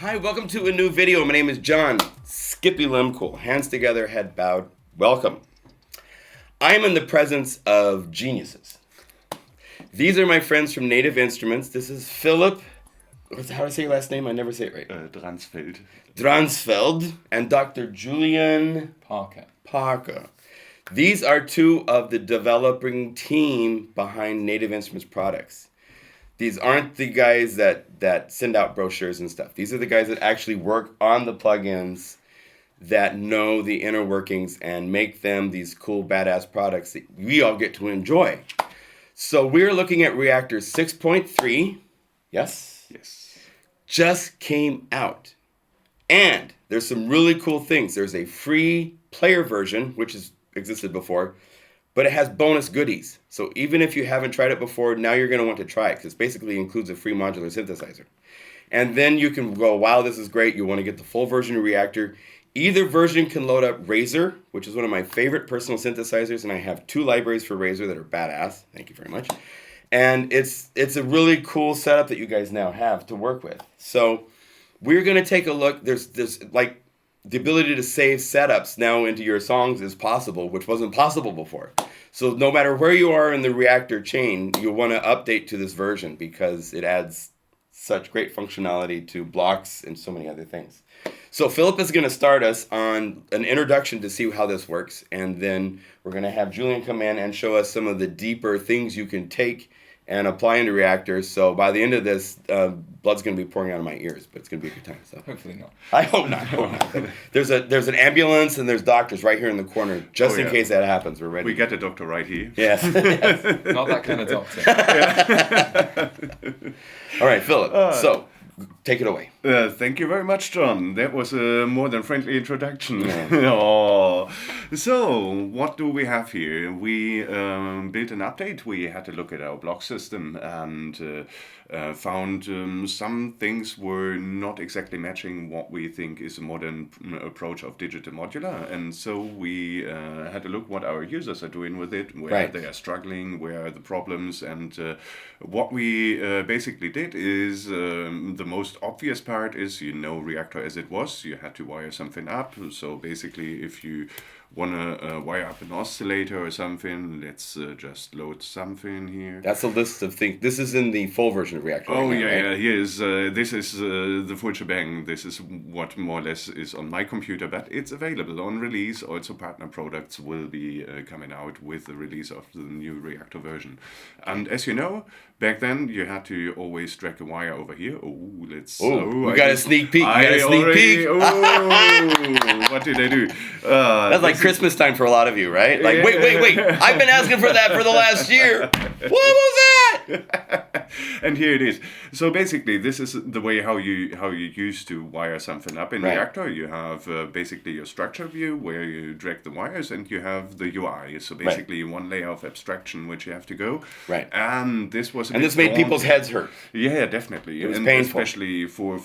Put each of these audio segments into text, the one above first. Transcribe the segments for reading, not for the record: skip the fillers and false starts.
Hi, welcome to a new video. My name is John Skippy Lemcool. Hands together, head bowed. Welcome. I am in the presence of geniuses. These are my friends from Native Instruments. This is Phillipp. How do I say your last name? I never say it right. Dransfeld and Dr. Julian Parker. These are two of the developing team behind Native Instruments products. These aren't the guys that send out brochures and stuff. These are the guys that actually work on the plugins, that know the inner workings and make them these cool, badass products that we all get to enjoy. So we're looking at Reaktor 6.3. Yes? Yes. Just came out. And there's some really cool things. There's a free player version, which has existed before, but it has bonus goodies. So even if you haven't tried it before, now you're going to want to try it because it basically includes a free modular synthesizer. And then you can go, wow, this is great. You want to get the full version of Reaktor. Either version can load up Razor, which is one of my favorite personal synthesizers, and I have 2 libraries for Razor that are badass. Thank you very much. And it's a really cool setup that you guys now have to work with. So we're going to take a look. There's like the ability to save setups now into your songs is possible, which wasn't possible before. So no matter where you are in the Reaktor chain, you'll want to update to this version because it adds such great functionality to blocks and so many other things. So Phillipp is going to start us on an introduction to see how this works, and then we're going to have Julian come in and show us some of the deeper things you can take and apply into Reaktor. So by the end of this, blood's going to be pouring out of my ears, but it's going to be a good time. So hopefully not. I hope not. There's an ambulance and there's doctors right here in the corner, just in case that happens. We're ready. We get a doctor right here. Yes. Not that kind of doctor. All right, Phillipp. So take it away. Thank you very much, John. That was a more than friendly introduction. Oh. So, what do we have here? We built an update. We had a look at our block system and found some things were not exactly matching what we think is a modern approach of digital modular. And so we had a look what our users are doing with it, where they are struggling, where are the problems. And what we basically did is the most obvious part is, Reaktor as it was, you had to wire something up. So basically, if you want to wire up an oscillator or something, let's just load something here. That's a list of things. This is in the full version of Reaktor. Oh, right now, yeah. Here's this is the full shebang. This is what more or less is on my computer, but it's available on release. Also, partner products will be coming out with the release of the new Reaktor version. And as you know, back then you had to always drag a wire over here. We got a sneak peek. What did I do? That's like Christmas time for a lot of you, right? Like, wait. I've been asking for that for the last year. What was that? And here it is. So basically, this is the way how you used to wire something up in Reaktor. You have basically your structure view where you drag the wires, and you have the UI. So basically, one layer of abstraction which you have to go. Right. And this was this made people's heads hurt. Yeah, definitely. It was painful, especially for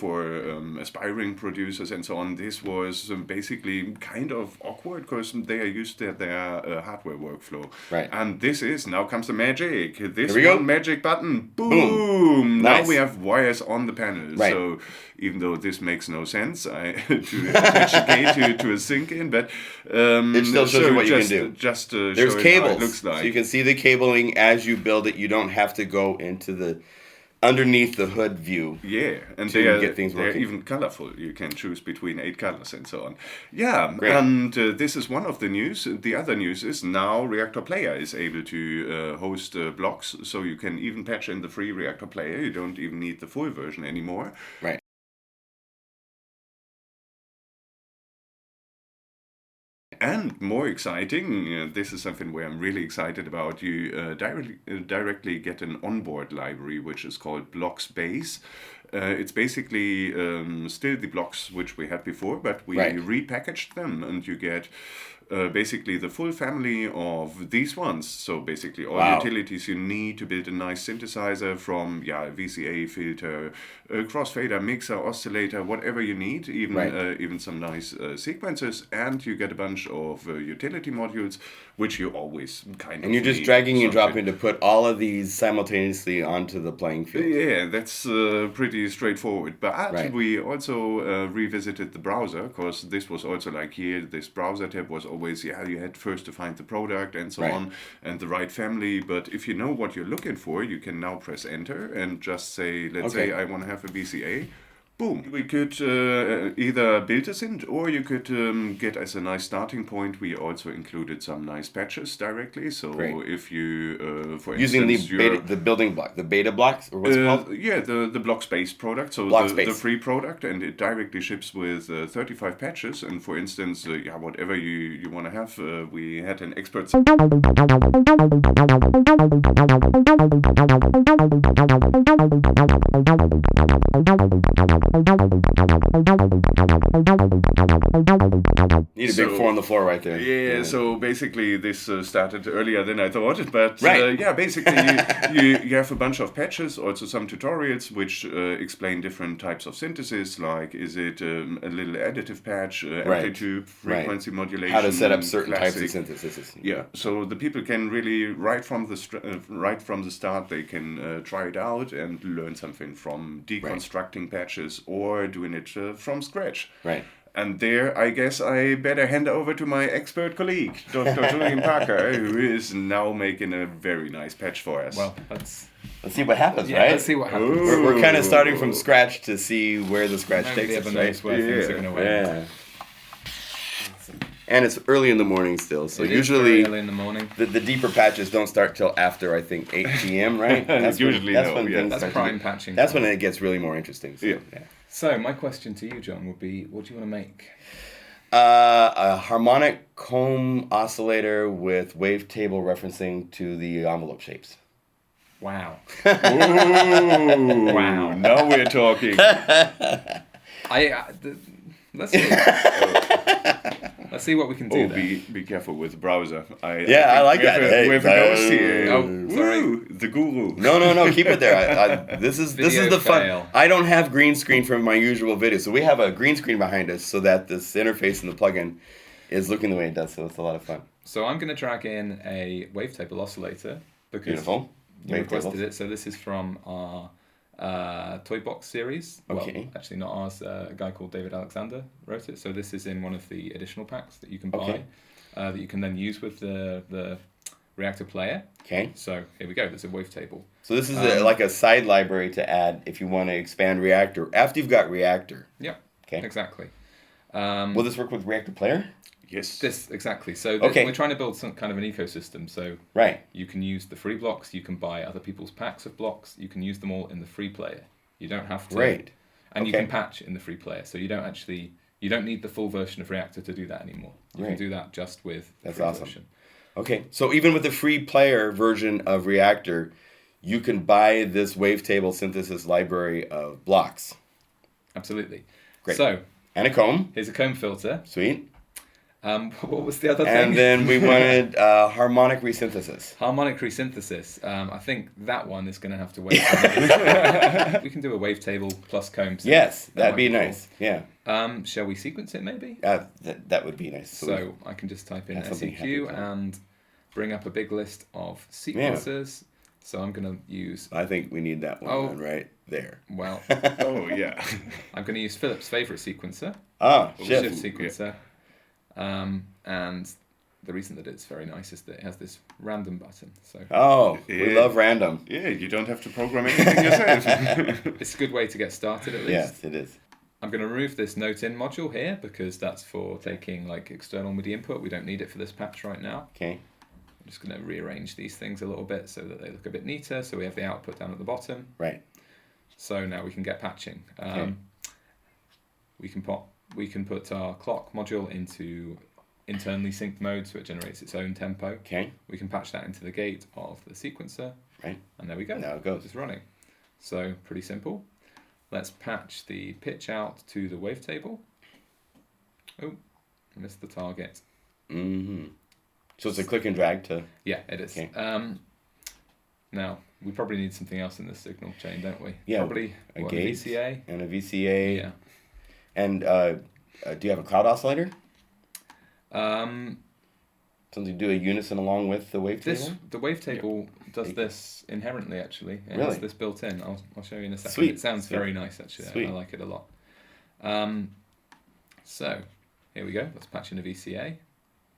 aspiring producers and so on. This was basically kind of awkward because they are used to their hardware workflow. Right. And now comes the magic. This Here we go. Magic button. Boom. Nice. Now we have wires on the panel. Right. So even though this makes no sense to attach a gate to a sync in, but it still shows you what you can do. Just there's show cables. How it looks like. So you can see the cabling as you build it. You don't have to go into the underneath the hood view. Yeah, and get things working. They're even colorful. You can choose between 8 colors and so on. Yeah, great. And this is one of the news. The other news is now Reaktor Player is able to host blocks, so you can even patch in the free Reaktor Player. You don't even need the full version anymore. Right. And more exciting, this is something where I'm really excited about. You directly get an onboard library which is called Blocks Base. It's basically still the blocks which we had before, but we repackaged them, and you get basically the full family of these ones. So basically all Wow. utilities you need to build a nice synthesizer, from VCA, filter, crossfader, mixer, oscillator, whatever you need, even Right. even some nice sequencers, and you get a bunch of utility modules, which you always kind of And you're just need dragging and something. dropping to put all of these simultaneously onto the playing field. Yeah, that's pretty straightforward. But Right. we also revisited the browser, because this was also like here, this browser tab was always, you had first to find the product and so Right. on, and the right family. But if you know what you're looking for, you can now press enter and just say, let's Okay. say I want to have a VCA. Boom. We could either build a synth, or you could get as a nice starting point. We also included some nice patches directly. So Great. if you, for Using instance, you're the building block, the beta blocks, or what's it called? yeah, the block space product, so Block the space. free product, and it directly ships with 35 patches. And for instance, whatever you want to have, we had an expert. Need a big So- 4 on the floor right there. Yeah, so basically this started earlier than I thought, but Right. basically you have a bunch of patches, also some tutorials which explain different types of synthesis, like is it a little additive patch, amplitude, frequency modulation, How to set up certain types classic. of synthesis. Yeah, so the people can really right from the start they can try it out and learn something from deconstructing patches or doing it from scratch. Right. And there, I guess I better hand over to my expert colleague, Dr. Julian Parker, who is now making a very nice patch for us. Well, let's see what happens, right? Let's see what happens. Ooh. We're kind of starting from scratch to see where the scratch Nobody takes ever us, knows right? where things are Yeah. going to end. Yeah. And it's early in the morning still, so It is usually very early in the morning. the deeper patches don't start till after, I think, 8 p.m., right? Usually no, yeah. things That's start to prime get- patching. That's time. when it gets really more interesting. So, Yeah. So my question to you, John, would be, what do you want to make? A harmonic comb oscillator with wavetable referencing to the envelope shapes. Wow. Ooh, Wow. Now we're talking. Let's see. Let's see what we can do there. Be careful with the browser. I like we have that. A, Hey, we have a ghost here. Oh, sorry. Woo, the guru. No, keep it there. This is Video the fun. fail. I don't have green screen for my usual video, so we have a green screen behind us so that this interface in the plugin is looking the way it does. So it's a lot of fun. So I'm going to drag in a wavetable oscillator because Beautiful. you requested Wavetables. it. So this is from our Toy Box series. Okay. Well, actually not ours. A guy called David Alexander wrote it. So this is in one of the additional packs that you can buy, Okay. that you can then use with the Reaktor player. Okay. So here we go. There's a wavetable. So this is like a side library to add if you want to expand Reaktor after you've got Reaktor. Yeah. Okay. Exactly. Will this work with Reaktor Player? Yes. This exactly. So Okay. we're trying to build some kind of an ecosystem. So Right. you can use the free blocks. You can buy other people's packs of blocks. You can use them all in the free player. You don't have to. Great. And you Okay. can patch in the free player. So you don't need the full version of Reaktor to do that anymore. You Right. can do that just with the That's free awesome. version. Okay. So even with the free player version of Reaktor, you can buy this wavetable synthesis library of blocks. Absolutely. Great. So And a comb. here's a comb filter. Sweet. What was the other thing? And then we wanted harmonic resynthesis. Harmonic resynthesis. I think that one is going to have to wait. We can do a wavetable plus comb. synth. Yes, That that'd might be cool. nice. Yeah. Shall we sequence it maybe? That would be nice. So I can just type in That's something SEQ happy. and bring up a big list of sequences. So I'm going to use, I think we need that one right there. well, Oh yeah. I'm going to use Philipp's favorite sequencer, Shift. Shift sequencer. And the reason that it's very nice is that it has this random button. So Oh, we Yeah. love random. Yeah, you don't have to program anything yourself. it's a good way to get started at least. Yes, it is. I'm going to remove this note in module here because that's for taking like external MIDI input. We don't need it for this patch right now. Okay. I'm just going to rearrange these things a little bit so that they look a bit neater. So we have the output down at the bottom. Right. So now we can get patching. Okay. We can put our clock module into internally synced mode so it generates its own tempo. Okay. We can patch that into the gate of the sequencer. Right. And there we go. Now it goes. It's running. So pretty simple. Let's patch the pitch out to the wavetable. Oh, I missed the target. Mm-hmm. So it's a click and drag to... Yeah, it is. Okay. Now, we probably need something else in this signal chain, don't we? Yeah, Probably a what, gate VCA. and a VCA. Yeah. And do you have a cloud oscillator? Something to do a unison along with the wavetable? The wavetable does this inherently, actually. It Really? has this built in. I'll show you in a second. Sweet. It sounds Sweet. very nice, actually. Sweet. I like it a lot. So, here we go. Let's patch in a VCA.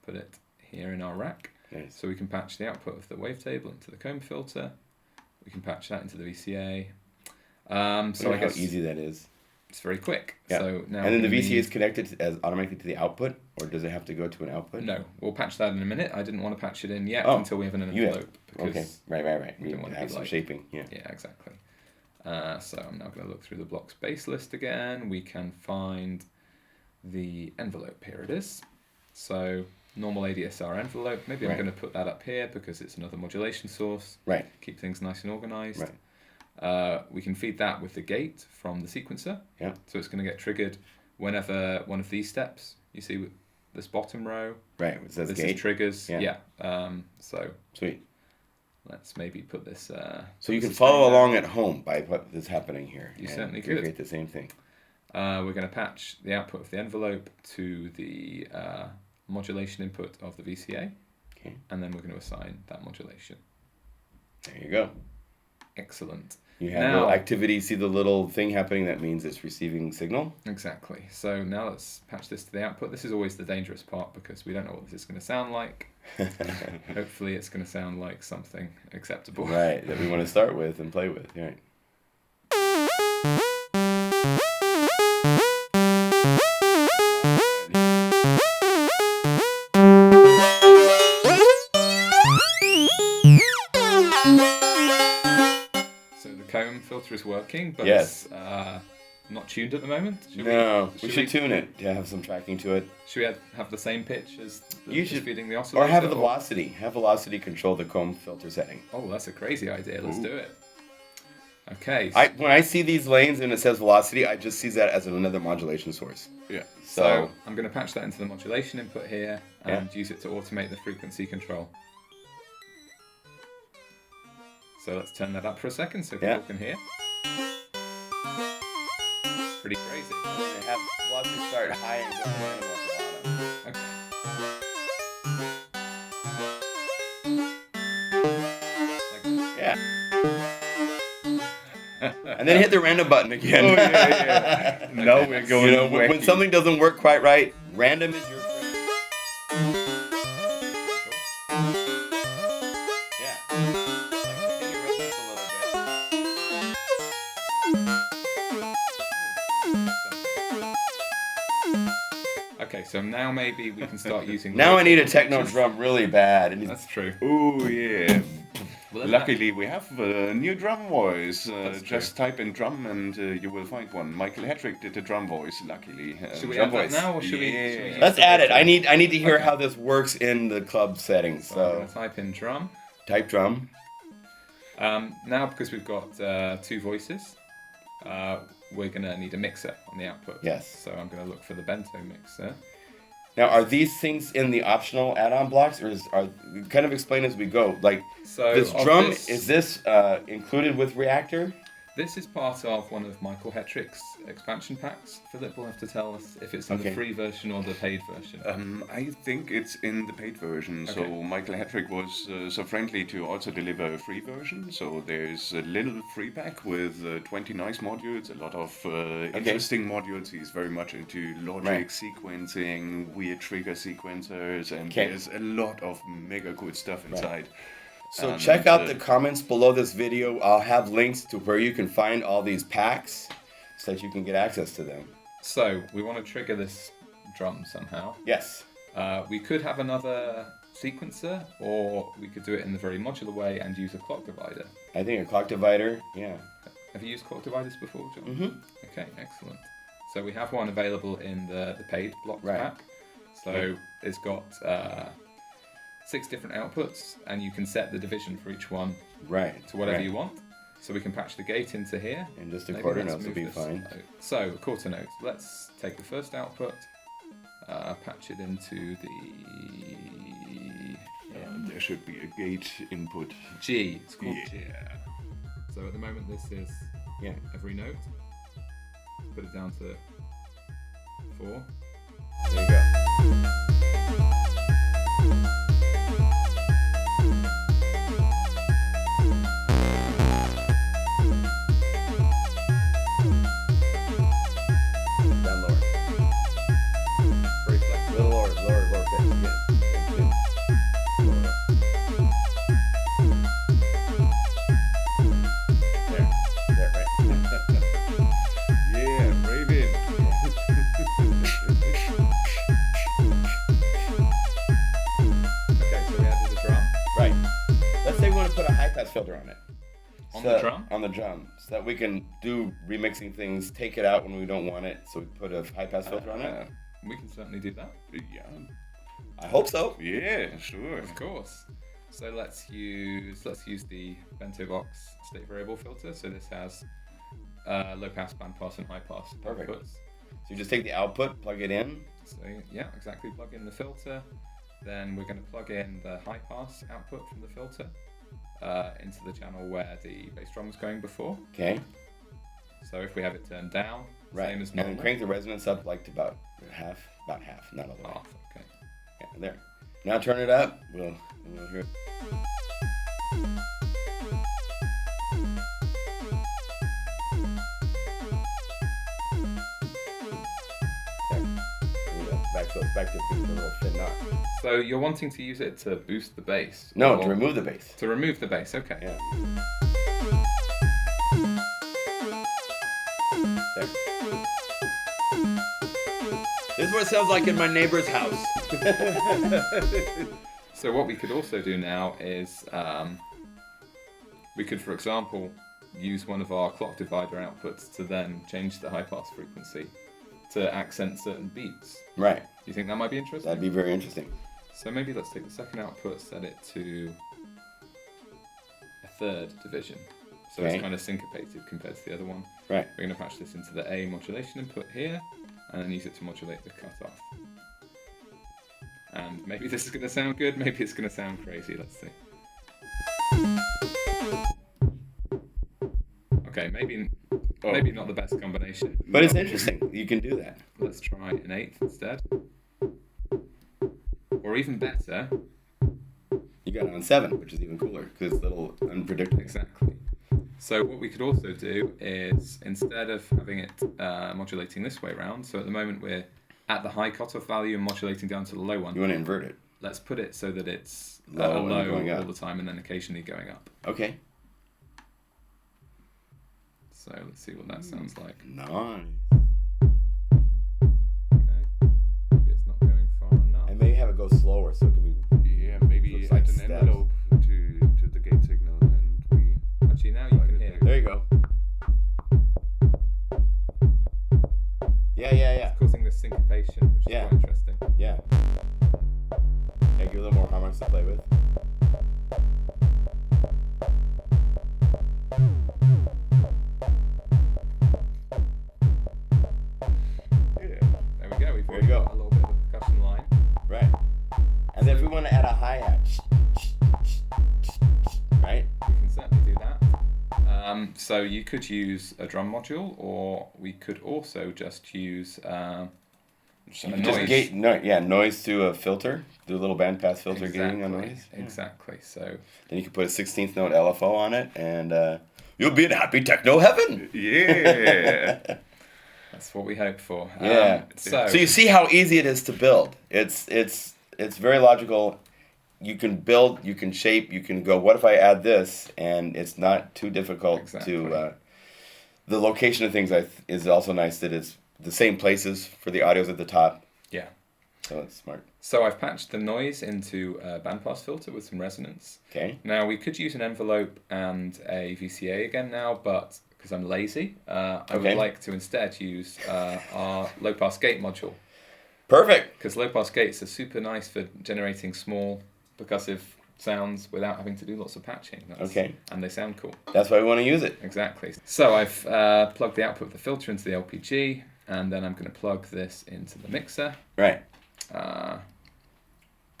Put it here in our rack. Nice. So we can patch the output of the wavetable into the comb filter. We can patch that into the VCA. So I how guess easy that is. it's very quick. Yeah. So now And then the we VCA need- is connected as automatically to the output, or does it have to go to an output? No, we'll patch that in a minute. I didn't want to patch it in yet Oh, until we have an you have- envelope. Because Okay, right. we don't want to have be some like- shaping, yeah. Yeah, exactly. So I'm now going to look through the blocks base list again. We can find the envelope. Here it is. So normal ADSR envelope. Maybe I'm Right. going to put that up here because it's another modulation source. Right, Keep things nice and organized. right. We can feed that with the gate from the sequencer. Yeah. So it's going to get triggered whenever one of these steps, you see with this bottom row, Right, it says this gate. is triggers. Yeah. So Sweet. let's maybe put this. So you can this follow down. along at home by what is happening here. You and certainly recreate could. the same thing. We're going to patch the output of the envelope to the modulation input of the VCA, Okay, and then we're going to assign that modulation. there you go. Excellent. You have Now- little activity, see the little thing happening, that means it's receiving signal. Exactly. So now let's patch this to the output. This is always the dangerous part because we don't know what this is going to sound like. Hopefully it's going to sound like something acceptable. Right, that we want to start with and play with, right. So the comb filter is working, but Yes. it's not tuned at the moment. No, we should tune it to have some tracking to it. Should we have the same pitch as You as should- feeding the oscillator? Or have the velocity. Have velocity control the comb filter setting. Oh, that's a crazy idea. Let's Ooh. do it. Okay. When I see these lanes and it says velocity, I just see that as another modulation source. Yeah. So I'm going to patch that into the modulation input here and use it to automate the frequency control. So let's turn that up for a second so people Yeah. can hear. Pretty crazy. have velocity start high and go random off the bottom. Okay. Yeah. And then hit the random button again. Oh, yeah. Now we're going You know, when wacky. something doesn't work quite right, random is your friend. Yeah. Like, can you release a little bit? Okay, so now maybe we can start using. Now I need a techno pitches. drum really bad. It needs- That's true. Oh yeah. Well, isn't Luckily, we have a new drum voice. That's Just type in drum and you will find one. Michael Hedrick did the drum voice, luckily. Should we Drum add that voice. now, or should we Yeah. use Let's add it. I need to hear Okay. how this works in the club settings. So I'm So going to type in drum. type drum. Now, because we've got two voices, we're going to need a mixer on the output. Yes. So I'm going to look for the bento mixer. Now, are these things in the optional add-on blocks, or are kind of explain as we go? Like So this of drum, this- is this included with Reaktor? This is part of one of Michael Hetrick's expansion packs. Philip will have to tell us if it's in Okay. the free version or the paid version. I think it's in the paid version. So Okay. Michael Hedrick was so friendly to also deliver a free version. So there's a little free pack with 20 nice modules, a lot of interesting modules. He's very much into logic, Right. sequencing, weird trigger sequencers, and Okay. there's a lot of mega cool stuff inside. So And, check out the comments below this video. I'll have links to where you can find all these packs so that you can get access to them. So we want to trigger this drum somehow. Yes. We could have another sequencer, or we could do it in the very modular way and use a clock divider. I think a clock divider, yeah. Have you used clock dividers before, John? Mm-hmm. Okay, excellent. So we have one available in the paid block Right. pack. So it's got 6 different outputs, and you can set the division for each one Right. to whatever right. you want. So we can patch the gate into here. And just a Maybe quarter let's notes will move be this fine. out. So a quarter note. Let's take the first output, patch it into the there should be a gate input. G. It's called G. Yeah. So at the moment this is every note. Put it down to 4. There you go. Down lower. Very flexible. Little lower. Okay. Good. There, right. Yeah, brave in. Okay, so we added the drum. Right. Let's say we want to put a high pass filter on it. On the drum? On the drum. So that we can do remixing things, take it out when we don't want it. So we put a high pass filter on it. We can certainly do that. Yeah. I hope so. Yeah, sure. Of course. So let's use the bento box state variable filter. So this has low pass, band pass, and high pass Perfect. outputs. So you just take the output, plug it in. So yeah, exactly. Plug in the filter. Then we're going to plug in the high pass output from the filter into the channel where the bass drum was going before. Okay. So if we have it turned down, Right. same as And normal. then crank the resonance up like to about half, not all the way. Half. Okay. Yeah, there. Now turn it up. We'll hear it. Back to being a little thin knot. So you're wanting to use it to boost the bass? No, or to remove the bass. To remove the bass. Okay. Yeah. There. This is what it sounds like in my neighbor's house. So what we could also do now is we could, for example, use one of our clock divider outputs to then change the high pass frequency to accent certain beats. Right. Do you think that might be interesting? That'd be very interesting. So maybe let's take the second output, set it to a third division. So Okay. it's kind of syncopated compared to the other one. Right. We're going to patch this into the A modulation input here, and then use it to modulate the cutoff. And maybe this is going to sound good, maybe it's going to sound crazy. Let's see. Okay, maybe not the best combination. But it's interesting. You can do that. Let's try an eighth instead. Or even better, You got it on 7, which is even cooler because it's a little unpredictable. exactly. So what we could also do is, instead of having it modulating this way around, so at the moment we're at the high cutoff value and modulating down to the low one. You want to invert it. Let's put it so that it's Low and low going all up. the time and then occasionally going up. Okay. So let's see what that sounds like. Nice. Okay. Maybe it's not going far enough. And maybe have it go slower so it can be. Yeah, maybe Looks add like an steps. envelope to the gate signal, and we. Actually, now you can hear. There you go. Yeah. It's causing this syncopation, which is Yeah. quite interesting. Yeah. Give you a little more harmonics to play with. Yeah. There we go. We've There you go. got a little bit of a percussion line. Right. And then if we want to add a hi-hat, right? We can certainly do that. So you could use a drum module, or we could also just use a You can noise. just gate, noise to a filter. Do a little bandpass filter gating on noise. Yeah. Exactly. So Then you can put a 16th note LFO on it, and you'll be in happy techno heaven. Yeah. that's what we hope for. Yeah. So So you see how easy it is to build. It's very logical. You can build, you can shape, you can go, what if I add this? And it's not too difficult Exactly. to... the location of things is also nice that it's the same places for the audios at the top. yeah. So it's smart. So I've patched the noise into a bandpass filter with some resonance. Okay. Now we could use an envelope and a VCA again now, but because I'm lazy, I Okay. would like to instead use our low pass gate module. Perfect. Because low pass gates are super nice for generating small percussive sounds without having to do lots of patching. Okay. And they sound cool. That's why we want to use it. Exactly. So I've plugged the output of the filter into the LPG, and then I'm going to plug this into the mixer. Right.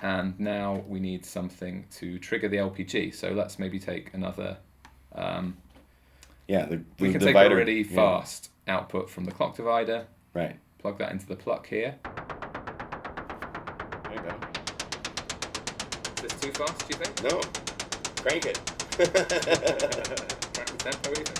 And now we need something to trigger the LPG. So let's maybe take another. We can divider, take a really fast output from the clock divider. Right. Plug that into the pluck here. There you go. Is this too fast, do you think? No. Crank it. Crank the tempo even?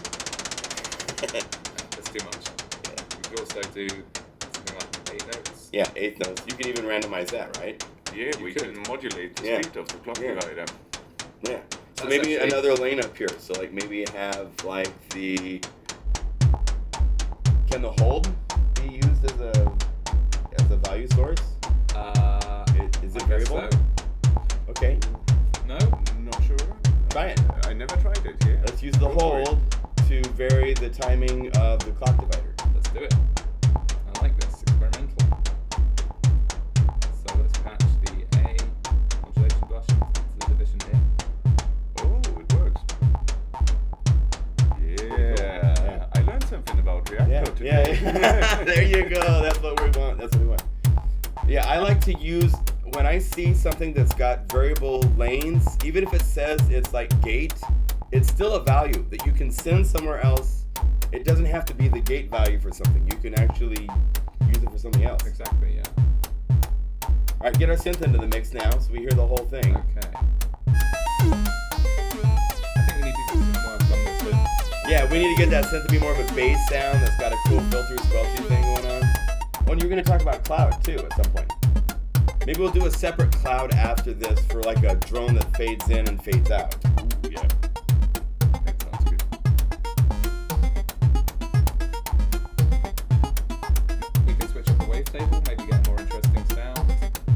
That's too much. Yeah. We could also do something like 8 notes. Yeah, 8 notes. You can even randomize that, right? Yeah, we can modulate the speed of the clock divider. Yeah. So That's maybe actually another lane up here. So like maybe you have like the. Can the hold be used as a value source? Is it I guess variable? so. Okay. No? Not sure. Try it. I never tried it. Yeah. Let's use the Go for it. hold to vary the timing of the clock divider. Let's do it. I like this. Experimental. So let's patch the A modulation bus to the division here. Oh, it works. Yeah. I learned something about Reaktor today. Yeah. There you go. That's what we want. That's what we want. Yeah, I like to use when I see something that's got variable lanes, even if it says it's like gate, it's still a value that you can send somewhere else. It doesn't have to be the gate value for something. You can actually use it for something else. Exactly, yeah. All right, get our synth into the mix now so we hear the whole thing. Okay. I think we need to do some work on this synth. Yeah, we need to get that synth to be more of a bass sound that's got a cool filter squelchy thing going on. Oh, and you're going to talk about cloud too at some point. Maybe we'll do a separate cloud after this for like a drone that fades in and fades out. Ooh, yeah. That sounds good. We can switch up the wavetable, maybe get a more interesting sound.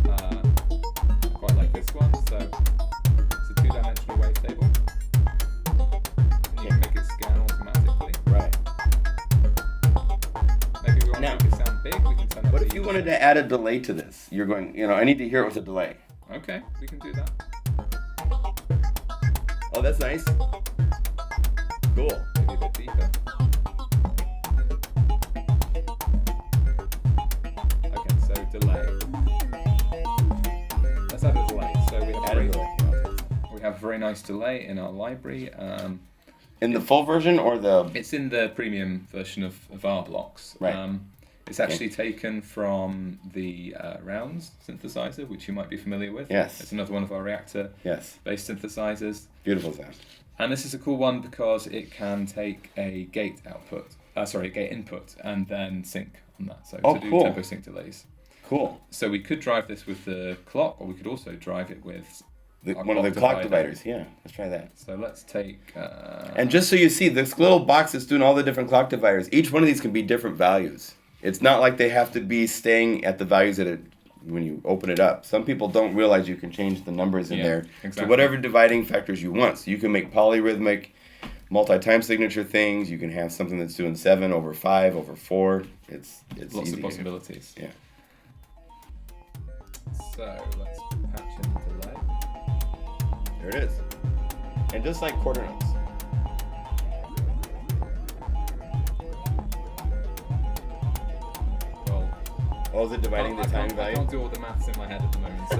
I quite like this one, so it's a 2-dimensional wavetable. And you can make it scan automatically. Right. Maybe we want Now- to make it sound big, we can turn up What the if you wanted to add a delay to this? You're going, I need to hear it with a delay. Okay, we can do that. Oh, that's nice. Cool. Maybe a bit deeper. Okay, so delay. Let's add a delay. So we have Add a delay. we have a very nice delay in our library. In the full version or the... It's in the premium version of our blocks. Right. It's actually taken from the Rounds synthesizer, which you might be familiar with. Yes. It's another one of our Reaktor Yes. based synthesizers. Beautiful sound. And this is a cool one because it can take a gate gate input and then sync on that. So to do cool. tempo sync delays. Cool. So we could drive this with the clock, or we could also drive it with our One of the clock dividers. Yeah, let's try that. So let's take. And just so you see, this little box is doing all the different clock dividers. Each one of these can be different values. It's not like they have to be staying at the values that when you open it up. Some people don't realize you can change the numbers in there exactly. to whatever dividing factors you want. So you can make polyrhythmic, multi-time signature things. You can have something that's doing 7 over 5 over 4. It's Lots easy of possibilities. Yeah. So let's patch in the delay. There it is. And just like quarter notes. Well, Oh, is it dividing the time I value? can't do all the maths in my head at the moment, so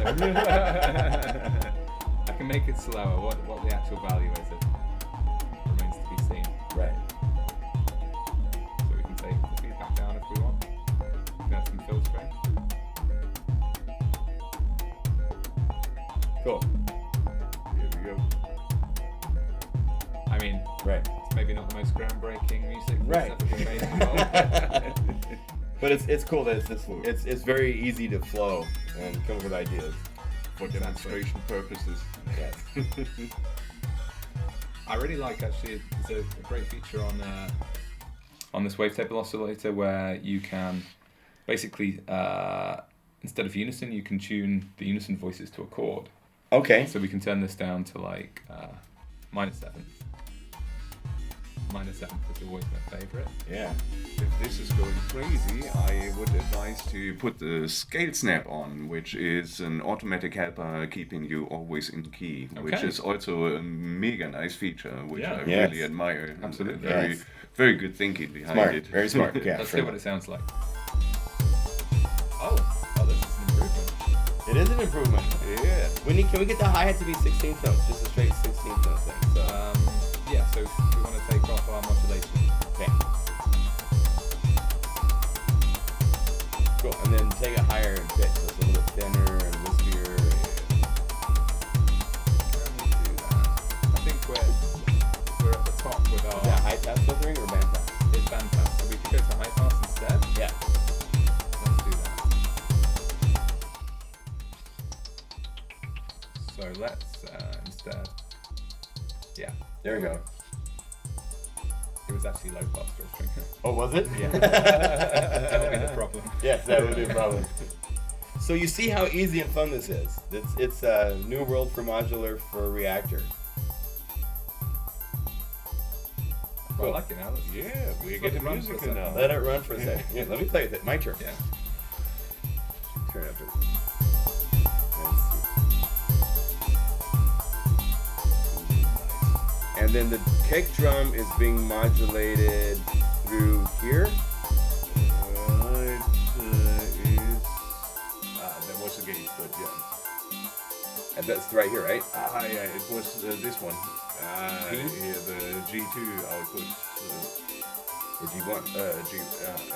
I can make it slower. What the actual value is, it remains to be seen. Right. So we can take the feedback down if we want. We can add some filtering. Cool. Here we go. I mean, Right. it's maybe not the most groundbreaking music Right. that's ever been made in the world. But it's cool that it's very easy to flow and come up with ideas. For demonstration purposes. Yes. I really like, actually, there's a great feature on this wavetable oscillator where you can basically, instead of unison, you can tune the unison voices to a chord. Okay. So we can turn this down to like -7. -7 is always my favorite. Yeah. If this is going crazy, I would advise to put the scale snap on, which is an automatic helper keeping you always in key, which Okay. is also a mega nice feature, which Yeah. I Yes. really admire. Absolutely. Very, Yes. very good thinking behind Smart. it. Very smart. Yeah. Let's for hear what it sounds like. Oh, this is an improvement. It is an improvement. Yeah. Can we get the hi-hat to be 16th notes? Just a straight 16th note thing. So. Yeah, so we want to take off our modulation. Okay. Cool. And then take a higher pitch, so it's a little bit thinner and wispier. Do that. I think we're at the top with our. Is that high pass filtering or band pass? It's band pass, so we could go to high pass instead. Yeah. Let's do that. So let's instead. Yeah. There we go. It was actually low pass for a string. Oh, was it? Yeah. That would be the problem. Yes, that would be a problem. So you see how easy and fun this is. It's a new world for modular for Reaktor. I like it now. Yeah, we get the music in now. Let it run for a second. Yeah, let me play with it. My turn. Yeah. Turn it up. And then the kick drum is being modulated through here. That was a gate, but yeah. And that's right here, right? Yeah, it was this one. Here, the G2 output. Or G1. G,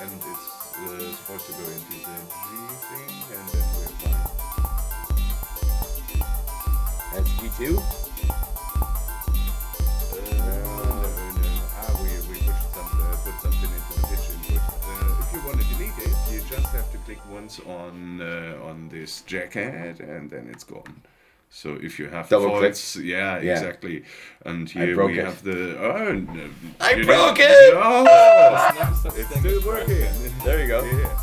and it's supposed to go into the G thing, and then we're fine. That's G2? We put something into the pitch input. If you want to delete it, you just have to click once on this jacket, and then it's gone. So if you have Double click. yeah, exactly. And here broke we it. have the no, I you broke didn't- it! No! It's It's still working. There you go. Yeah.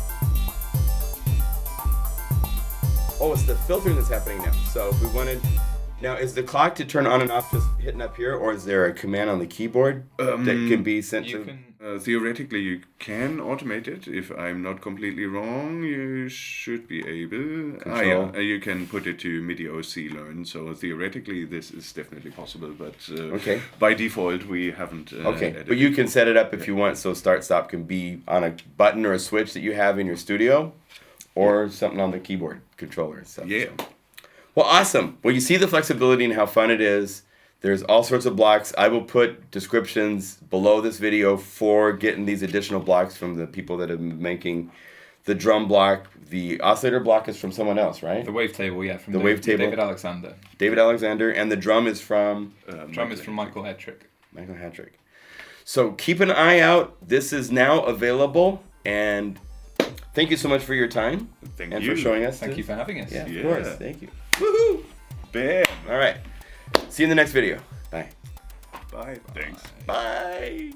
Oh, it's the filtering that's happening now. So if we wanted... Now, is the clock to turn on and off just hitting up here, or is there a command on the keyboard that can be sent You to... can. Theoretically, you can automate it. If I'm not completely wrong, you should be able. Control. Yeah, you can put it to MIDI OC learn. So theoretically, this is definitely possible. But Okay. by default, we haven't. Okay, added but you it. can set it up if you want, so start-stop can be on a button or a switch that you have in your studio, or something on the keyboard controller and stuff. Yeah. So. Well, awesome. Well, you see the flexibility and how fun it is. There's all sorts of blocks. I will put descriptions below this video for getting these additional blocks from the people that have been making the drum block. The oscillator block is from someone else, right? The wavetable, yeah, from The wavetable. David Alexander. David Alexander. And the drum is from... Drum is from Michael Hedrick. Michael Hedrick. So keep an eye out. This is now available. And thank you so much for your time. Thank and you. for showing us. Thank you for having us. Yeah, Yeah. of course. Thank you. Woohoo! Bam. All right. See you in the next video. Bye. Bye. Thanks. Bye.